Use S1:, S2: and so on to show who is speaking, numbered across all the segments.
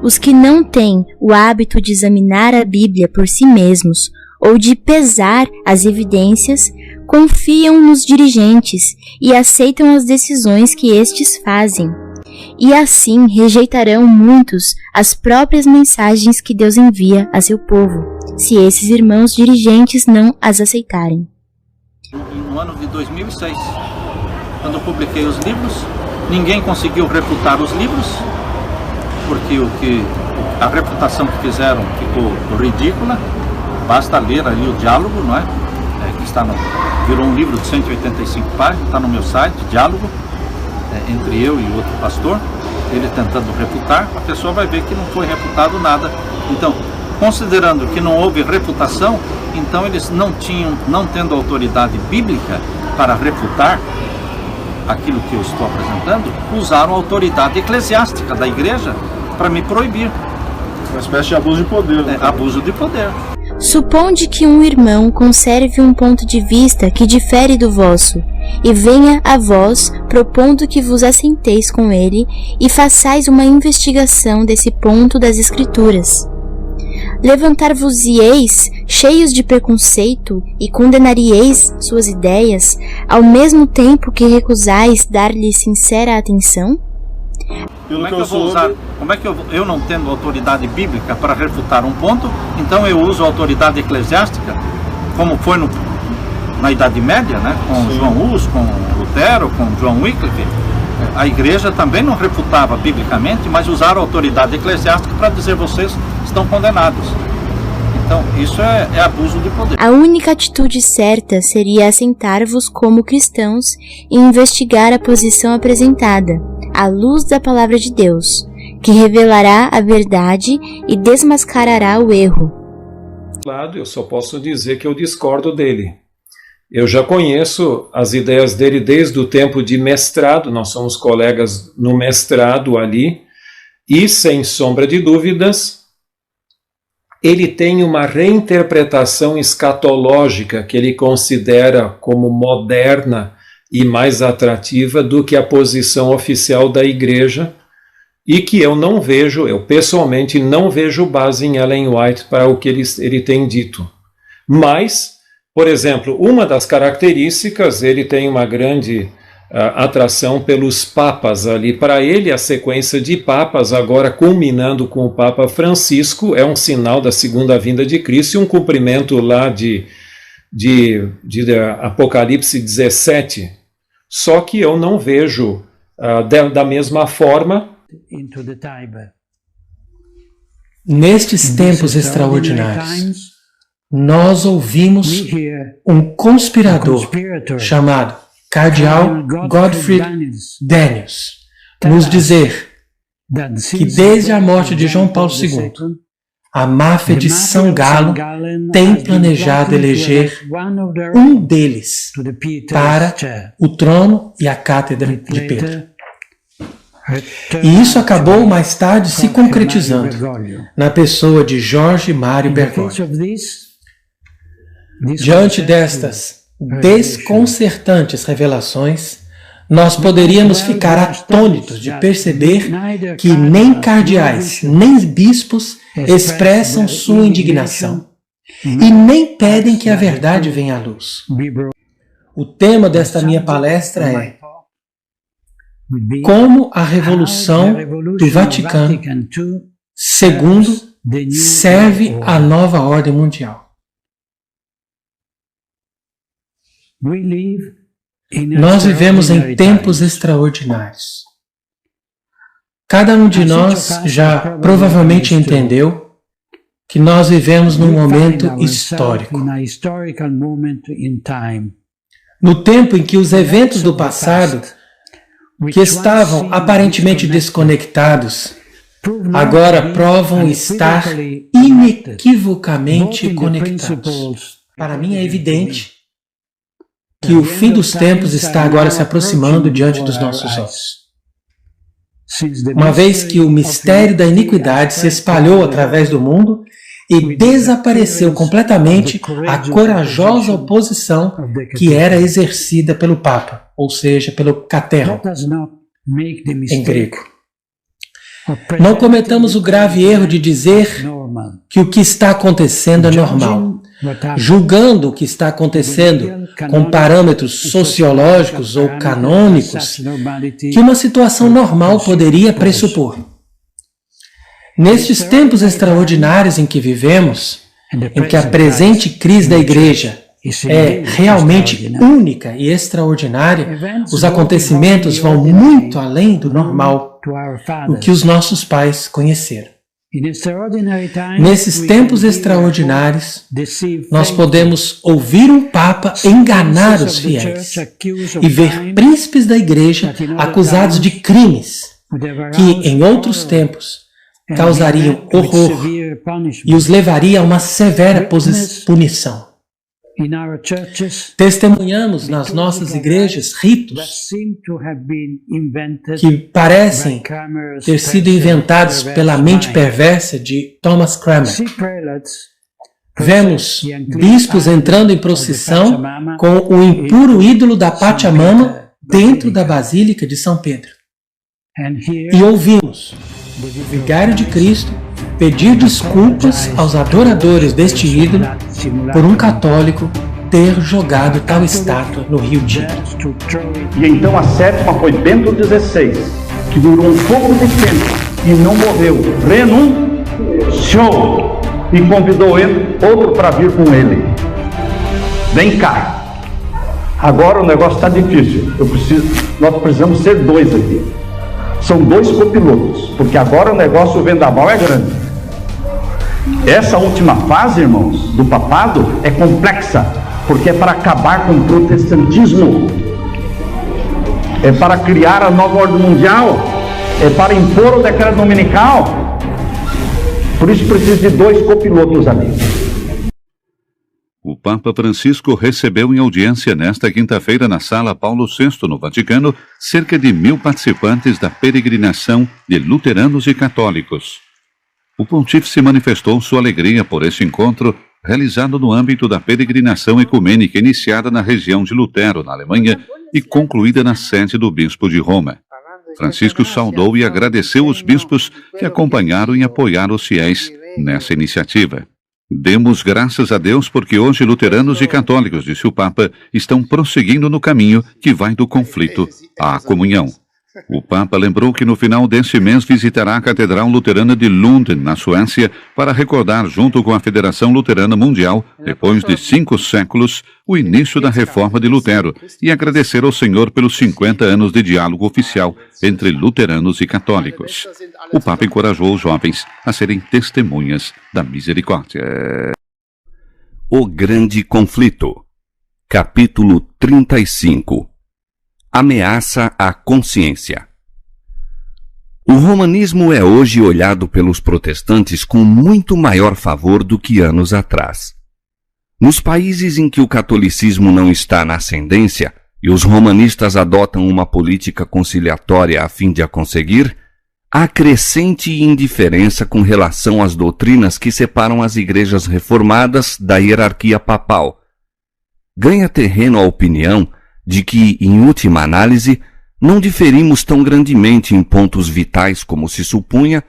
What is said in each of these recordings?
S1: Os que não têm o hábito de examinar a Bíblia por si mesmos ou de pesar as evidências, confiam nos dirigentes e aceitam as decisões que estes fazem. E assim rejeitarão muitos as próprias mensagens que Deus envia a seu povo, se esses irmãos dirigentes não as aceitarem.
S2: No ano de 2006, quando eu publiquei os livros, ninguém conseguiu refutar os livros, porque a reputação que fizeram ficou ridícula. Basta ler ali o diálogo, não é? Virou um livro de 185 páginas, está no meu site, diálogo, entre eu e outro pastor, ele tentando refutar, a pessoa vai ver que não foi refutado nada. Então, considerando que não houve refutação, então eles não tendo autoridade bíblica para refutar aquilo que eu estou apresentando, usaram a autoridade eclesiástica da igreja para me proibir.
S3: Uma espécie de abuso de poder.
S2: Abuso de poder.
S1: Suponde que um irmão conserve um ponto de vista que difere do vosso, e venha a vós propondo que vos assenteis com ele e façais uma investigação desse ponto das Escrituras. Levantar-vos-eis cheios de preconceito e condenaríeis suas ideias, ao mesmo tempo que recusais dar-lhe sincera atenção?
S2: Como é que eu não tendo autoridade bíblica para refutar um ponto, então eu uso a autoridade eclesiástica, como foi na Idade Média, né? Com João Hus, com Lutero, com John Wycliffe. A igreja também não refutava biblicamente, mas usaram a autoridade eclesiástica para dizer vocês estão condenados. Então isso é abuso de poder.
S1: A única atitude certa seria assentar-vos como cristãos e investigar a posição apresentada, à luz da palavra de Deus, que revelará a verdade e desmascarará o erro.
S4: Eu só posso dizer que eu discordo dele. Eu já conheço as ideias dele desde o tempo de mestrado, nós somos colegas no mestrado ali, e sem sombra de dúvidas, ele tem uma reinterpretação escatológica que ele considera como moderna e mais atrativa do que a posição oficial da igreja, e que eu pessoalmente não vejo base em Ellen White para o que ele tem dito. Mas, por exemplo, uma das características, ele tem uma grande atração pelos papas ali. Para ele, a sequência de papas, agora culminando com o Papa Francisco, é um sinal da segunda vinda de Cristo e um cumprimento lá de Apocalipse 17. Só que eu não vejo da mesma forma.
S5: Nestes tempos extraordinários, nós ouvimos um conspirador chamado Cardeal Godfrey Daniels nos dizer que desde a morte de João Paulo II, a máfia de São Galo tem planejado eleger um deles para o trono e a cátedra de Pedro. E isso acabou mais tarde se concretizando na pessoa de Jorge Mário Bergoglio. Diante destas desconcertantes revelações, nós poderíamos ficar atônitos de perceber que nem cardeais, nem bispos expressam sua indignação e nem pedem que a verdade venha à luz. O tema desta minha palestra é como a Revolução do Vaticano II serve à nova ordem mundial. Nós vivemos em tempos extraordinários. Cada um de nós já provavelmente entendeu que nós vivemos num momento histórico. No tempo em que os eventos do passado, que estavam aparentemente desconectados, agora provam estar inequivocamente conectados. Para mim é evidente que o fim dos tempos está agora se aproximando diante dos nossos olhos. Uma vez que o mistério da iniquidade se espalhou através do mundo e desapareceu completamente a corajosa oposição que era exercida pelo Papa, ou seja, pelo caterro, em grego. Não cometamos o grave erro de dizer que o que está acontecendo é normal, julgando o que está acontecendo com parâmetros sociológicos ou canônicos que uma situação normal poderia pressupor. Nestes tempos extraordinários em que vivemos, em que a presente crise da Igreja é realmente única e extraordinária, os acontecimentos vão muito além do normal, o que os nossos pais conheceram. Nesses tempos extraordinários, nós podemos ouvir um Papa enganar os fiéis e ver príncipes da Igreja acusados de crimes que, em outros tempos, causariam horror e os levaria a uma severa punição. Testemunhamos nas nossas igrejas ritos que parecem ter sido inventados pela mente perversa de Thomas Cranmer. Vemos bispos entrando em procissão com o impuro ídolo da Pachamama dentro da Basílica de São Pedro. E ouvimos o Vigário de Cristo pedir desculpas aos adoradores deste ídolo por um católico ter jogado tal estátua no Rio Tigre.
S6: E então a sétima foi Bento XVI, que durou um pouco de tempo e não morreu. Renunciou e convidou ele, outro para vir com ele. Vem cá. Agora o negócio está difícil. Nós precisamos ser dois aqui. São dois copilotos, porque agora o negócio, o vendaval é grande. Essa última fase, irmãos, do papado é complexa, porque é para acabar com o protestantismo, é para criar a nova ordem mundial, é para impor o decreto dominical. Por isso precisa de dois copilotos ali.
S7: O Papa Francisco recebeu em audiência nesta quinta-feira na Sala Paulo VI, no Vaticano, cerca de 1.000 participantes da peregrinação de luteranos e católicos. O pontífice manifestou sua alegria por este encontro realizado no âmbito da peregrinação ecumênica iniciada na região de Lutero, na Alemanha, e concluída na sede do bispo de Roma. Francisco saudou e agradeceu os bispos que acompanharam e apoiaram os fiéis nessa iniciativa. Demos graças a Deus porque hoje luteranos e católicos, disse o Papa, estão prosseguindo no caminho que vai do conflito à comunhão. O Papa lembrou que no final deste mês visitará a Catedral Luterana de Lund, na Suécia, para recordar, junto com a Federação Luterana Mundial, depois de 5 séculos, o início da reforma de Lutero e agradecer ao Senhor pelos 50 anos de diálogo oficial entre luteranos e católicos. O Papa encorajou os jovens a serem testemunhas da misericórdia.
S8: O Grande Conflito. Capítulo 35. Ameaça à consciência. O romanismo é hoje olhado pelos protestantes com muito maior favor do que anos atrás. Nos países em que o catolicismo não está na ascendência e os romanistas adotam uma política conciliatória a fim de a conseguir, há crescente indiferença com relação às doutrinas que separam as igrejas reformadas da hierarquia papal. Ganha terreno a opinião de que, em última análise, não diferimos tão grandemente em pontos vitais como se supunha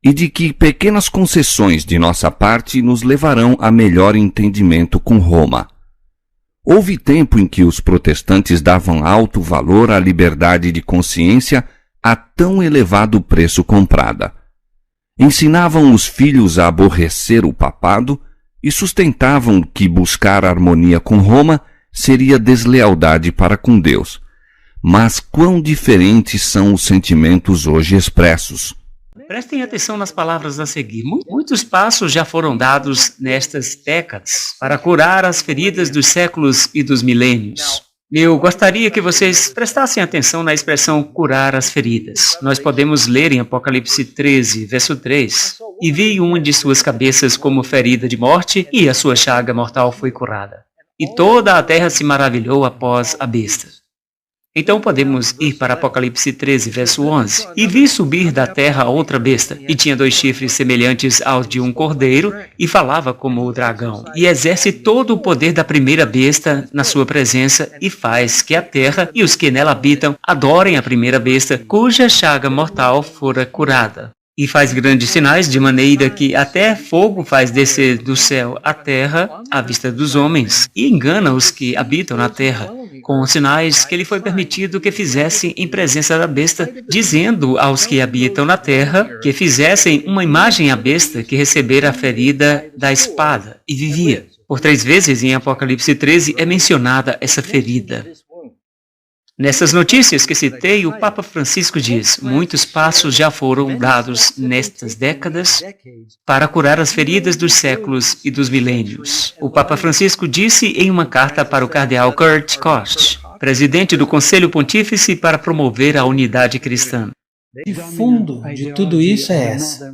S8: e de que pequenas concessões de nossa parte nos levarão a melhor entendimento com Roma. Houve tempo em que os protestantes davam alto valor à liberdade de consciência a tão elevado preço comprada. Ensinavam os filhos a aborrecer o papado e sustentavam que buscar harmonia com Roma seria deslealdade para com Deus. Mas quão diferentes são os sentimentos hoje expressos.
S9: Prestem atenção nas palavras a seguir. Muitos passos já foram dados nestas décadas para curar as feridas dos séculos e dos milênios. Eu gostaria que vocês prestassem atenção na expressão curar as feridas. Nós podemos ler em Apocalipse 13, verso 3. E vi uma de suas cabeças como ferida de morte, e a sua chaga mortal foi curada. E toda a terra se maravilhou após a besta. Então podemos ir para Apocalipse 13, verso 11. E vi subir da terra outra besta, e tinha 2 chifres semelhantes aos de um cordeiro, e falava como o dragão. E exerce todo o poder da primeira besta na sua presença, e faz que a terra e os que nela habitam adorem a primeira besta, cuja chaga mortal fora curada. E faz grandes sinais, de maneira que até fogo faz descer do céu à terra, à vista dos homens, e engana os que habitam na terra, com os sinais que lhe foi permitido que fizessem em presença da besta, dizendo aos que habitam na terra que fizessem uma imagem à besta que recebera a ferida da espada e vivia. Por 3 vezes em Apocalipse 13 é mencionada essa ferida. Nessas notícias que citei, o Papa Francisco diz: muitos passos já foram dados nestas décadas para curar as feridas dos séculos e dos milênios. O Papa Francisco disse em uma carta para o cardeal Kurt Koch, presidente do Conselho Pontífice para promover a unidade cristã.
S5: O fundo de tudo isso é essa: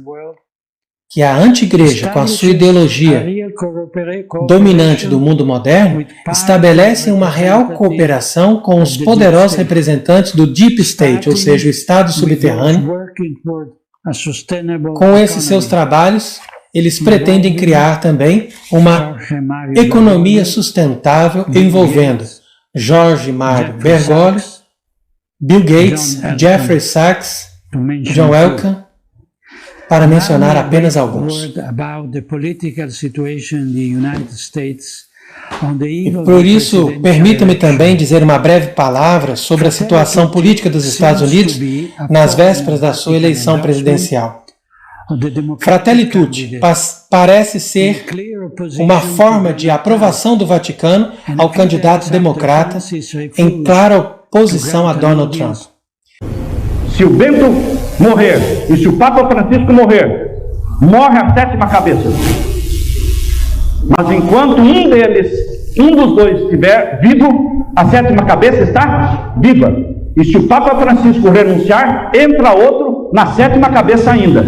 S5: que a anti-igreja, com a sua ideologia dominante do mundo moderno, estabelece uma real cooperação com os poderosos representantes do Deep State, ou seja, o Estado subterrâneo. Com esses seus trabalhos, eles pretendem criar também uma economia sustentável envolvendo Jorge Mário Bergoglio, Bill Gates, Jeffrey Sachs, John Elkann, para mencionar apenas alguns. E por isso, permita-me também dizer uma breve palavra sobre a situação política dos Estados Unidos nas vésperas da sua eleição presidencial. Fratelli Tutti parece ser uma forma de aprovação do Vaticano ao candidato democrata em clara oposição a Donald Trump.
S6: Se o Bento morrer e se o Papa Francisco morrer, morre a 7ª cabeça. Mas enquanto um dos dois estiver vivo, a 7ª cabeça está viva. E se o Papa Francisco renunciar, entra outro na 7ª cabeça ainda.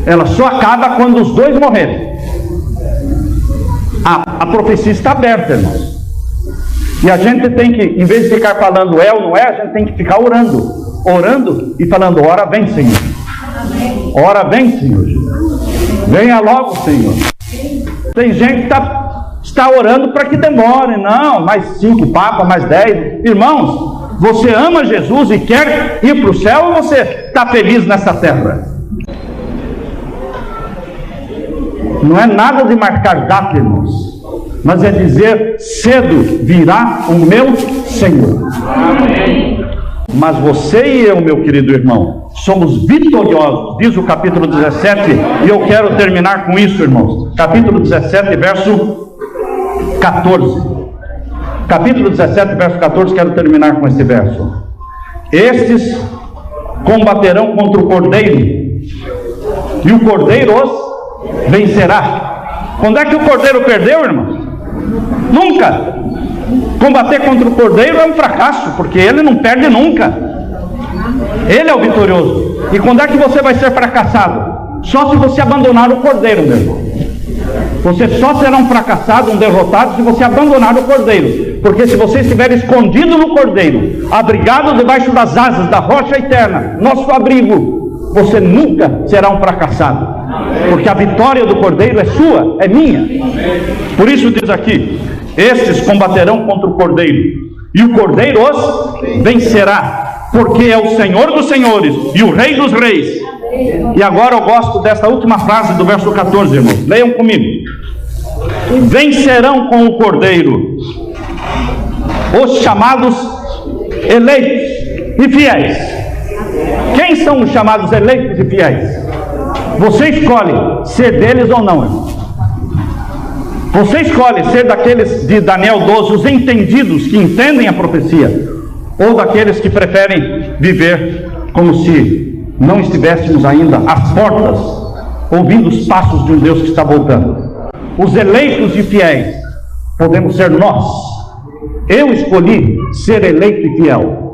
S6: Ela só acaba quando os dois morrerem. A profecia está aberta, irmãos. E a gente tem que, em vez de ficar falando é ou não é, a gente tem que ficar orando e falando: ora vem, Senhor. Ora vem, Senhor. Venha logo, Senhor. Tem gente que está orando para que demore. Não, mais 5 papas, mais 10. Irmãos, você ama Jesus e quer ir para o céu, ou você está feliz nessa terra? Não é nada de marcar data, irmãos, mas é dizer: cedo virá o meu Senhor. Amém. Mas você e eu, meu querido irmão, somos vitoriosos, diz o capítulo 17, e eu quero terminar com isso, irmãos. Capítulo 17, verso 14. Capítulo 17, verso 14, quero terminar com esse verso. Estes combaterão contra o Cordeiro, e o Cordeiro os vencerá. Quando é que o Cordeiro perdeu, irmãos? Nunca! Combater contra o Cordeiro é um fracasso, porque ele não perde nunca. Ele é o vitorioso. E quando é que você vai ser fracassado? Só se você abandonar o Cordeiro, meu irmão. Você só será um fracassado, um derrotado, se você abandonar o Cordeiro. Porque se você estiver escondido no Cordeiro, abrigado debaixo das asas da rocha eterna, nosso abrigo, você nunca será um fracassado. Porque a vitória do Cordeiro é sua, é minha. Por isso diz aqui: estes combaterão contra o Cordeiro, e o Cordeiro os vencerá, porque é o Senhor dos senhores e o Rei dos reis. E agora eu gosto desta última frase do verso 14, irmãos. Leiam comigo. Vencerão com o Cordeiro os chamados eleitos e fiéis. Quem são os chamados eleitos e fiéis? Você escolhe ser deles ou não, irmão. Você escolhe ser daqueles de Daniel 12, os entendidos que entendem a profecia, ou daqueles que preferem viver como se não estivéssemos ainda às portas, ouvindo os passos de um Deus que está voltando. Os eleitos e fiéis podemos ser nós. Eu escolhi ser eleito e fiel.